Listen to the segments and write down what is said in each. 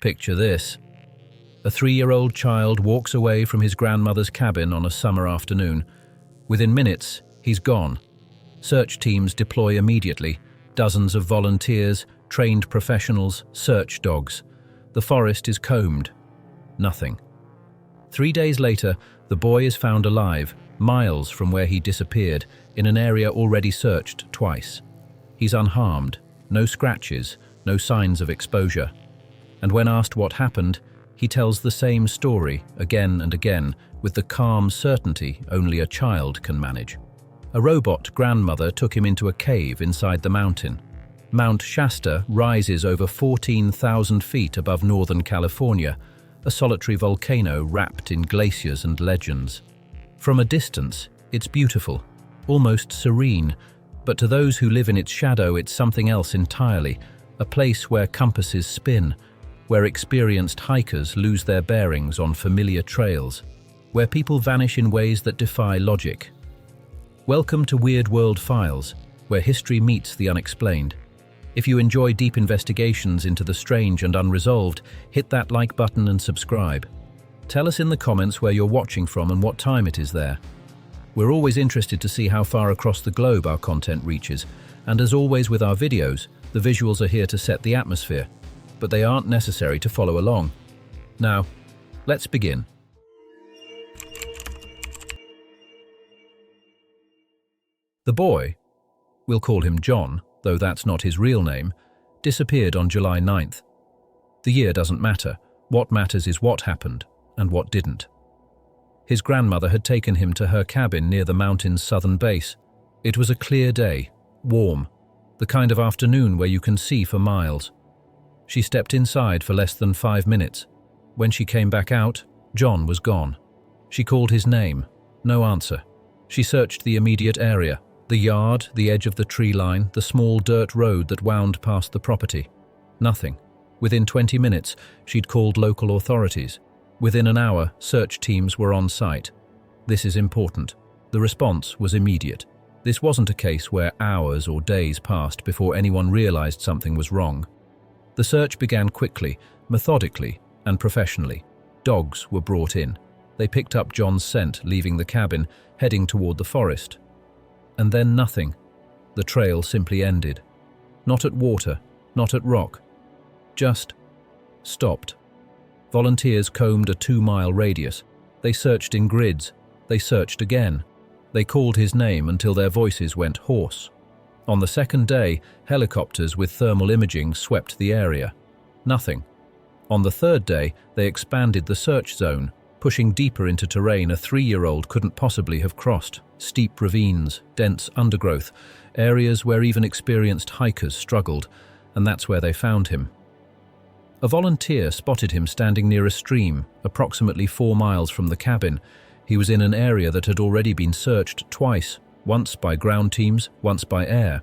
Picture this. A 3-year-old child walks away from his grandmother's cabin on a summer afternoon. Within minutes, he's gone. Search teams deploy immediately. Dozens of volunteers, trained professionals, search dogs. The forest is combed. Nothing. 3 days later, the boy is found alive, miles from where he disappeared, in an area already searched twice. He's unharmed, no scratches, no signs of exposure. And when asked what happened, he tells the same story again and again with the calm certainty only a child can manage. A robot grandmother took him into a cave inside the mountain. Mount Shasta rises over 14,000 feet above Northern California, a solitary volcano wrapped in glaciers and legends. From a distance, it's beautiful, almost serene, but to those who live in its shadow, it's something else entirely, a place where compasses spin, where experienced hikers lose their bearings on familiar trails, where people vanish in ways that defy logic. Welcome to Weird World Files, where history meets the unexplained. If you enjoy deep investigations into the strange and unresolved, hit that like button and subscribe. Tell us in the comments where you're watching from and what time it is there. We're always interested to see how far across the globe our content reaches, and as always with our videos, the visuals are here to set the atmosphere, but they aren't necessary to follow along. Now, let's begin. The boy, we'll call him John, though that's not his real name, disappeared on July 9th. The year doesn't matter. What matters is what happened and what didn't. His grandmother had taken him to her cabin near the mountain's southern base. It was a clear day, warm, the kind of afternoon where you can see for miles. She stepped inside for less than 5 minutes. When she came back out, John was gone. She called his name. No answer. She searched the immediate area, the yard, the edge of the tree line, the small dirt road that wound past the property. Nothing. Within 20 minutes, she'd called local authorities. Within an hour, search teams were on site. This is important. The response was immediate. This wasn't a case where hours or days passed before anyone realized something was wrong. The search began quickly, methodically, and professionally. Dogs were brought in. They picked up John's scent, leaving the cabin, heading toward the forest. And then nothing. The trail simply ended. Not at water, not at rock. Just stopped. Volunteers combed a 2-mile radius. They searched in grids. They searched again. They called his name until their voices went hoarse. On the second day, helicopters with thermal imaging swept the area. Nothing. On the third day, they expanded the search zone, pushing deeper into terrain a 3-year-old couldn't possibly have crossed. Steep ravines, dense undergrowth, areas where even experienced hikers struggled, and that's where they found him. A volunteer spotted him standing near a stream, approximately 4 miles from the cabin. He was in an area that had already been searched twice, once by ground teams, once by air.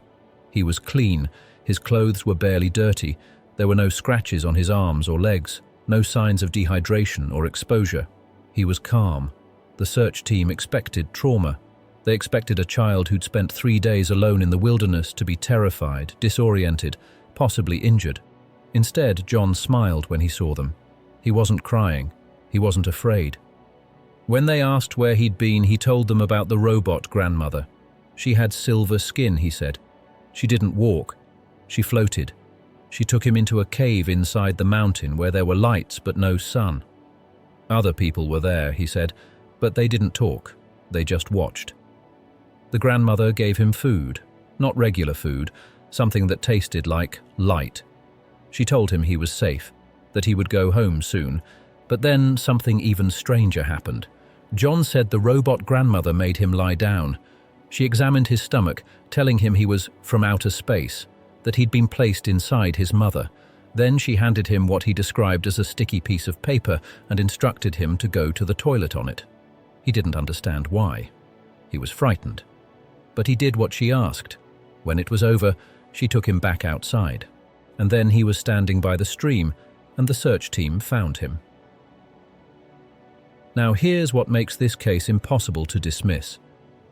He was clean, his clothes were barely dirty, there were no scratches on his arms or legs, no signs of dehydration or exposure. He was calm. The search team expected trauma. They expected a child who'd spent 3 days alone in the wilderness to be terrified, disoriented, possibly injured. Instead, John smiled when he saw them. He wasn't crying. He wasn't afraid. When they asked where he'd been, he told them about the robot grandmother. She had silver skin, he said. She didn't walk. She floated. She took him into a cave inside the mountain where there were lights but no sun. Other people were there, he said, but they didn't talk. They just watched. The grandmother gave him food, not regular food, something that tasted like light. She told him he was safe, that he would go home soon, but then something even stranger happened. John said the robot grandmother made him lie down. She examined his stomach, telling him he was from outer space, that he'd been placed inside his mother. Then she handed him what he described as a sticky piece of paper and instructed him to go to the toilet on it. He didn't understand why. He was frightened. But he did what she asked. When it was over, she took him back outside. And then he was standing by the stream, and the search team found him. Now here's what makes this case impossible to dismiss.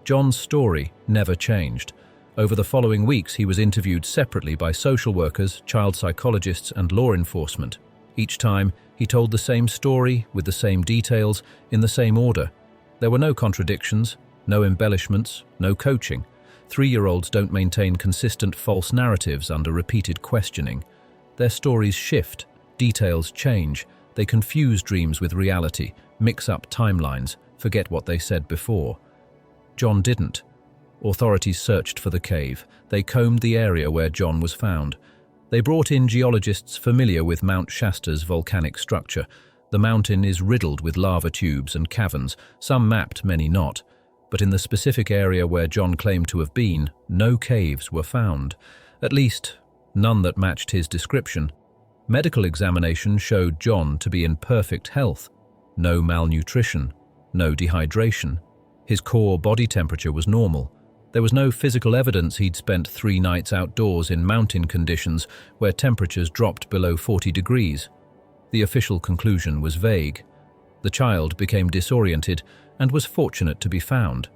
John's story never changed. Over the following weeks, he was interviewed separately by social workers, child psychologists, and law enforcement. Each time, he told the same story with the same details in the same order. There were no contradictions, no embellishments, no coaching. 3-year-olds don't maintain consistent false narratives under repeated questioning. Their stories shift, details change, they confuse dreams with reality, mix up timelines, forget what they said before. John didn't. Authorities searched for the cave. They combed the area where John was found. They brought in geologists familiar with Mount Shasta's volcanic structure. The mountain is riddled with lava tubes and caverns, some mapped, many not. But in the specific area where John claimed to have been, no caves were found. At least, none that matched his description. Medical examination showed John to be in perfect health. No malnutrition, no dehydration. His core body temperature was normal. There was no physical evidence he'd spent 3 nights outdoors in mountain conditions where temperatures dropped below 40 degrees. The official conclusion was vague. The child became disoriented and was fortunate to be found.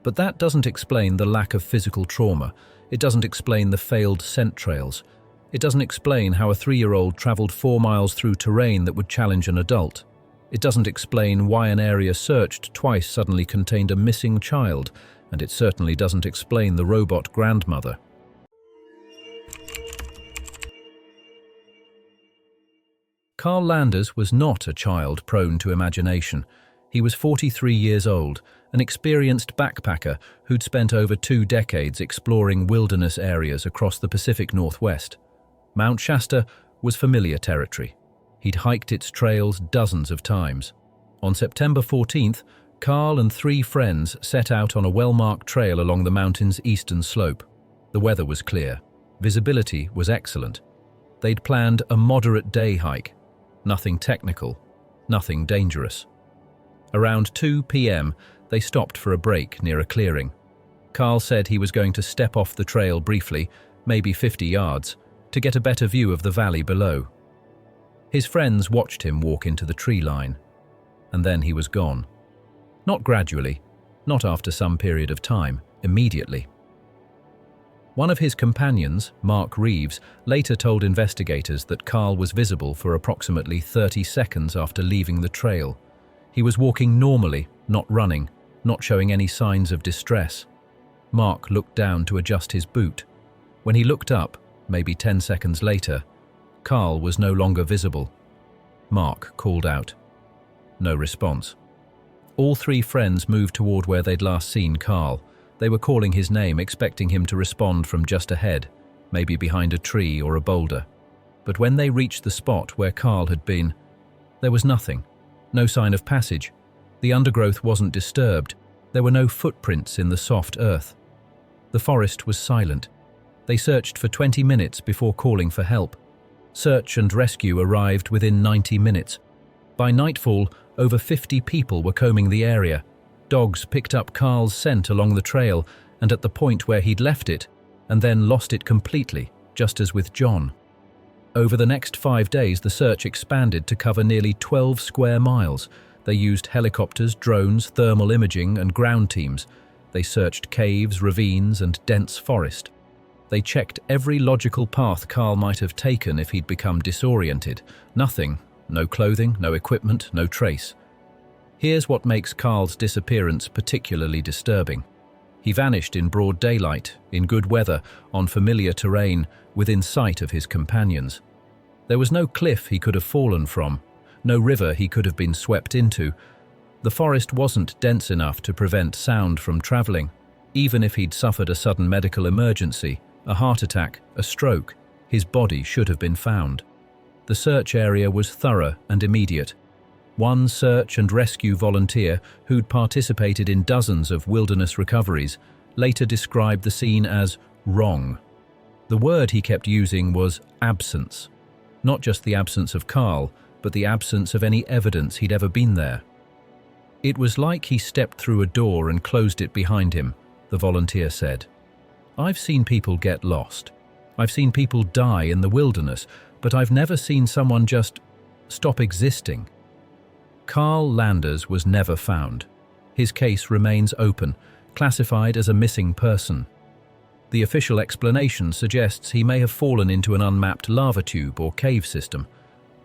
But that doesn't explain the lack of physical trauma. It doesn't explain the failed scent trails. It doesn't explain how a 3-year-old traveled 4 miles through terrain that would challenge an adult. It doesn't explain why an area searched twice suddenly contained a missing child, and it certainly doesn't explain the robot grandmother. Carl Landers was not a child prone to imagination. He was 43 years old, an experienced backpacker who'd spent over 2 decades exploring wilderness areas across the Pacific Northwest. Mount Shasta was familiar territory. He'd hiked its trails dozens of times. On September 14th, Carl and 3 friends set out on a well-marked trail along the mountain's eastern slope. The weather was clear. Visibility was excellent. They'd planned a moderate day hike. Nothing technical, nothing dangerous. Around 2 p.m., they stopped for a break near a clearing. Carl said he was going to step off the trail briefly, maybe 50 yards, to get a better view of the valley below. His friends watched him walk into the tree line, and then he was gone. Not gradually, not after some period of time, immediately. One of his companions, Mark Reeves, later told investigators that Carl was visible for approximately 30 seconds after leaving the trail. He was walking normally, not running, not showing any signs of distress. Mark looked down to adjust his boot. When he looked up, maybe 10 seconds later, Carl was no longer visible. Mark called out. No response. All 3 friends moved toward where they'd last seen Carl. They were calling his name, expecting him to respond from just ahead, maybe behind a tree or a boulder. But when they reached the spot where Carl had been, there was nothing. No sign of passage. The undergrowth wasn't disturbed. There were no footprints in the soft earth. The forest was silent. They searched for 20 minutes before calling for help. Search and rescue arrived within 90 minutes. By nightfall, over 50 people were combing the area. Dogs picked up Carl's scent along the trail and at the point where he'd left it, and then lost it completely, just as with John. Over the next 5 days, the search expanded to cover nearly 12 square miles. They used helicopters, drones, thermal imaging, and ground teams. They searched caves, ravines, and dense forest. They checked every logical path Carl might have taken if he'd become disoriented. Nothing. No clothing, no equipment, no trace. Here's what makes Carl's disappearance particularly disturbing. He vanished in broad daylight, in good weather, on familiar terrain, within sight of his companions. There was no cliff he could have fallen from, no river he could have been swept into. The forest wasn't dense enough to prevent sound from traveling. Even if he'd suffered a sudden medical emergency, a heart attack, a stroke, his body should have been found. The search area was thorough and immediate. One search and rescue volunteer, who'd participated in dozens of wilderness recoveries, later described the scene as wrong. The word he kept using was absence. Not just the absence of Carl, but the absence of any evidence he'd ever been there. It was like he stepped through a door and closed it behind him, the volunteer said. I've seen people get lost. I've seen people die in the wilderness, but I've never seen someone just stop existing. Carl Landers was never found. His case remains open, classified as a missing person. The official explanation suggests he may have fallen into an unmapped lava tube or cave system.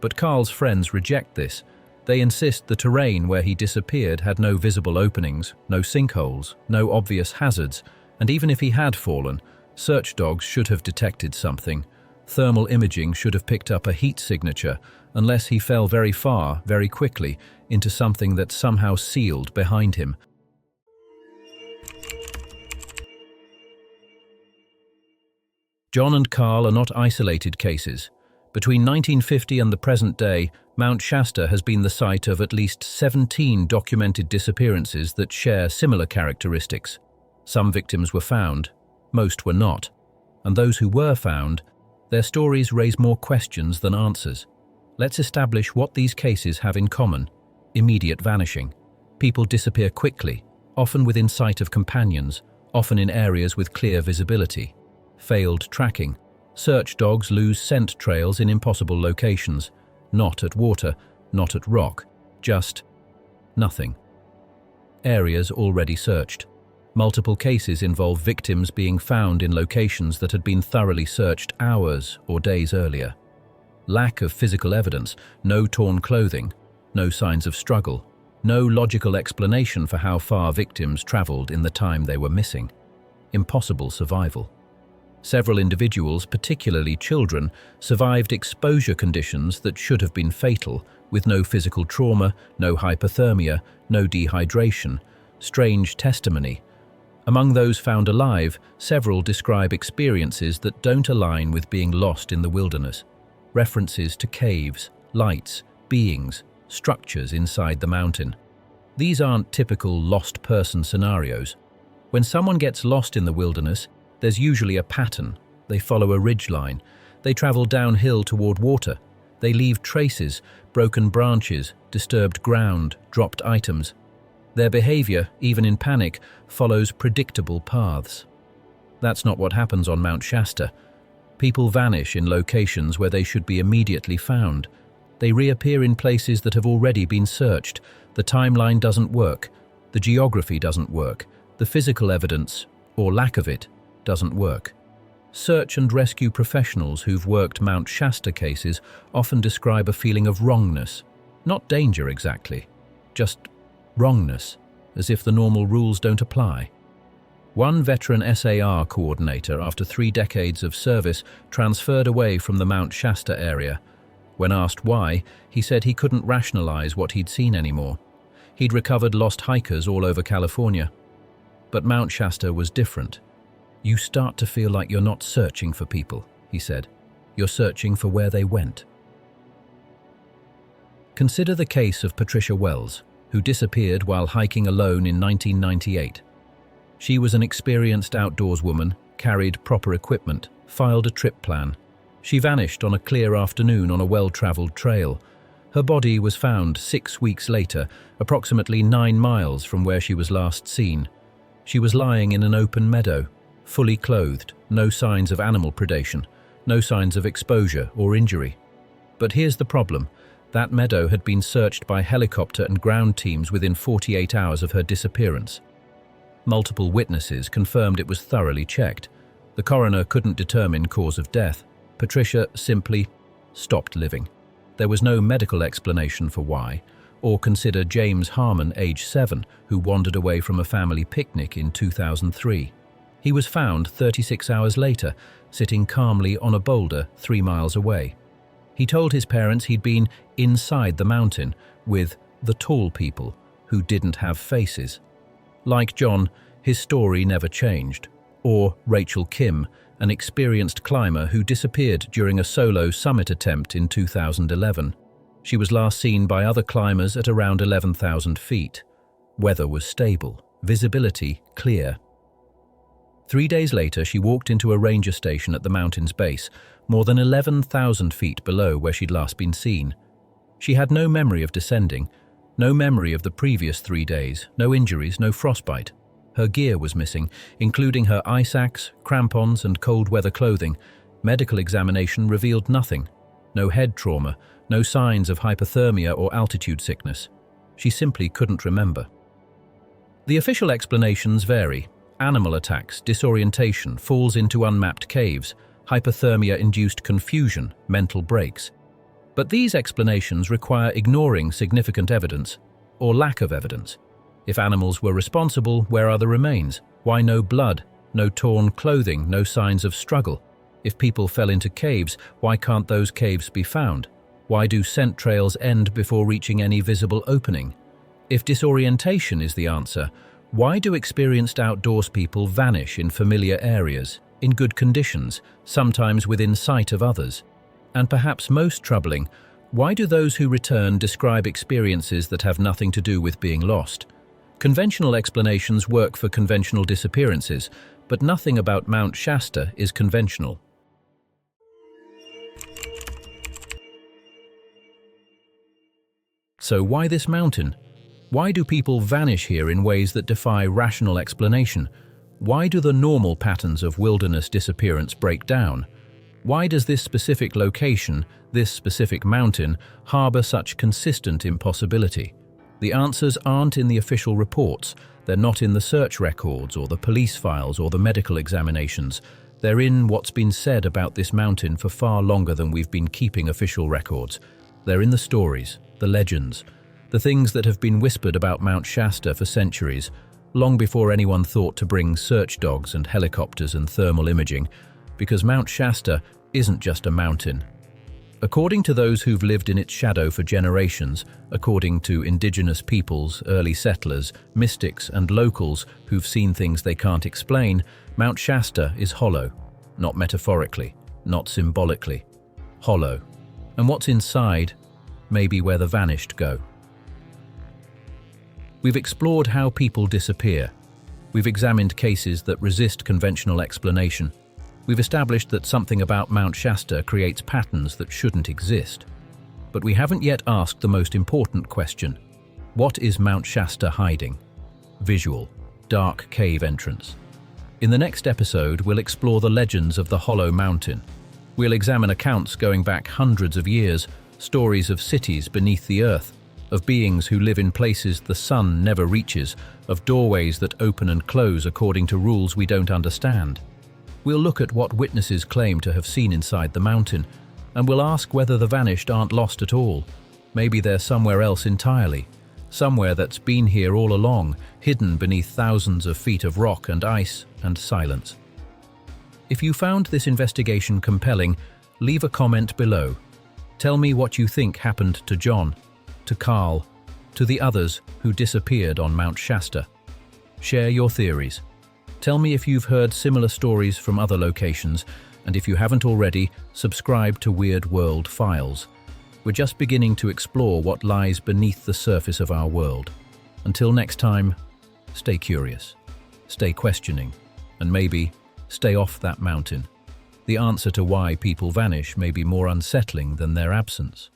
But Carl's friends reject this. They insist the terrain where he disappeared had no visible openings, no sinkholes, no obvious hazards, and even if he had fallen, search dogs should have detected something. Thermal imaging should have picked up a heat signature, unless he fell very far, very quickly, into something that somehow sealed behind him. John and Carl are not isolated cases. Between 1950 and the present day, Mount Shasta has been the site of at least 17 documented disappearances that share similar characteristics. Some victims were found, most were not. And those who were found, their stories raise more questions than answers. Let's establish what these cases have in common. Immediate vanishing. People disappear quickly, often within sight of companions, often in areas with clear visibility. Failed tracking. Search dogs lose scent trails in impossible locations. Not at water, not at rock. Just nothing. Areas already searched. Multiple cases involve victims being found in locations that had been thoroughly searched hours or days earlier. Lack of physical evidence, no torn clothing, no signs of struggle, no logical explanation for how far victims traveled in the time they were missing. Impossible survival. Several individuals, particularly children, survived exposure conditions that should have been fatal, with no physical trauma, no hypothermia, no dehydration. Strange testimony. Among those found alive, several describe experiences that don't align with being lost in the wilderness. References to caves, lights, beings, structures inside the mountain. These aren't typical lost person scenarios. When someone gets lost in the wilderness, there's usually a pattern. They follow a ridgeline. They travel downhill toward water. They leave traces, broken branches, disturbed ground, dropped items. Their behavior, even in panic, follows predictable paths. That's not what happens on Mount Shasta. People vanish in locations where they should be immediately found. They reappear in places that have already been searched. The timeline doesn't work. The geography doesn't work. The physical evidence, or lack of it, doesn't work. Search and rescue professionals who've worked Mount Shasta cases often describe a feeling of wrongness. Not danger exactly, just wrongness, as if the normal rules don't apply. One veteran SAR coordinator, after 3 decades of service, transferred away from the Mount Shasta area. When asked why, he said he couldn't rationalize what he'd seen anymore. He'd recovered lost hikers all over California. But Mount Shasta was different. You start to feel like you're not searching for people, he said. You're searching for where they went. Consider the case of Patricia Wells, who disappeared while hiking alone in 1998. She was an experienced outdoors woman, carried proper equipment, filed a trip plan. She vanished on a clear afternoon on a well-traveled trail. Her body was found 6 weeks later, approximately 9 miles from where she was last seen. She was lying in an open meadow, fully clothed, no signs of animal predation, no signs of exposure or injury. But here's the problem. That meadow had been searched by helicopter and ground teams within 48 hours of her disappearance. Multiple witnesses confirmed it was thoroughly checked. The coroner couldn't determine cause of death. Patricia simply stopped living. There was no medical explanation for why. Or consider James Harmon, age 7, who wandered away from a family picnic in 2003. He was found 36 hours later, sitting calmly on a boulder 3 miles away. He told his parents he'd been inside the mountain with the tall people who didn't have faces. Like John, his story never changed. Or Rachel Kim, an experienced climber who disappeared during a solo summit attempt in 2011. She was last seen by other climbers at around 11,000 feet. Weather was stable, visibility clear. 3 days later, she walked into a ranger station at the mountain's base, more than 11,000 feet below where she'd last been seen. She had no memory of descending, no memory of the previous 3 days, no injuries, no frostbite. Her gear was missing, including her ice axe, crampons, and cold weather clothing. Medical examination revealed nothing. No head trauma, no signs of hypothermia or altitude sickness. She simply couldn't remember. The official explanations vary. Animal attacks, disorientation, falls into unmapped caves, hypothermia-induced confusion, mental breaks. But these explanations require ignoring significant evidence, or lack of evidence. If animals were responsible, where are the remains? Why no blood, no torn clothing, no signs of struggle? If people fell into caves, why can't those caves be found? Why do scent trails end before reaching any visible opening? If disorientation is the answer, why do experienced outdoors people vanish in familiar areas, in good conditions, sometimes within sight of others? And perhaps most troubling, why do those who return describe experiences that have nothing to do with being lost? Conventional explanations work for conventional disappearances, but nothing about Mount Shasta is conventional. So why this mountain? Why do people vanish here in ways that defy rational explanation? Why do the normal patterns of wilderness disappearance break down? Why does this specific location, this specific mountain, harbor such consistent impossibility? The answers aren't in the official reports. They're not in the search records or the police files or the medical examinations. They're in what's been said about this mountain for far longer than we've been keeping official records. They're in the stories, the legends, the things that have been whispered about Mount Shasta for centuries, long before anyone thought to bring search dogs and helicopters and thermal imaging, because Mount Shasta isn't just a mountain. According to those who've lived in its shadow for generations, according to indigenous peoples, early settlers, mystics, and locals who've seen things they can't explain, Mount Shasta is hollow, not metaphorically, not symbolically. Hollow. And what's inside may be where the vanished go. We've explored how people disappear. We've examined cases that resist conventional explanation. We've established that something about Mount Shasta creates patterns that shouldn't exist. But we haven't yet asked the most important question. What is Mount Shasta hiding? Visual, dark cave entrance. In the next episode, we'll explore the legends of the Hollow Mountain. We'll examine accounts going back hundreds of years, stories of cities beneath the earth, of beings who live in places the sun never reaches, of doorways that open and close according to rules we don't understand. We'll look at what witnesses claim to have seen inside the mountain, and we'll ask whether the vanished aren't lost at all. Maybe they're somewhere else entirely, somewhere that's been here all along, hidden beneath thousands of feet of rock and ice and silence. If you found this investigation compelling, leave a comment below. Tell me what you think happened to John, to Carl, to the others who disappeared on Mount Shasta. Share your theories. Tell me if you've heard similar stories from other locations, and if you haven't already, subscribe to Weird World Files. We're just beginning to explore what lies beneath the surface of our world. Until next time, stay curious, stay questioning, and maybe stay off that mountain. The answer to why people vanish may be more unsettling than their absence.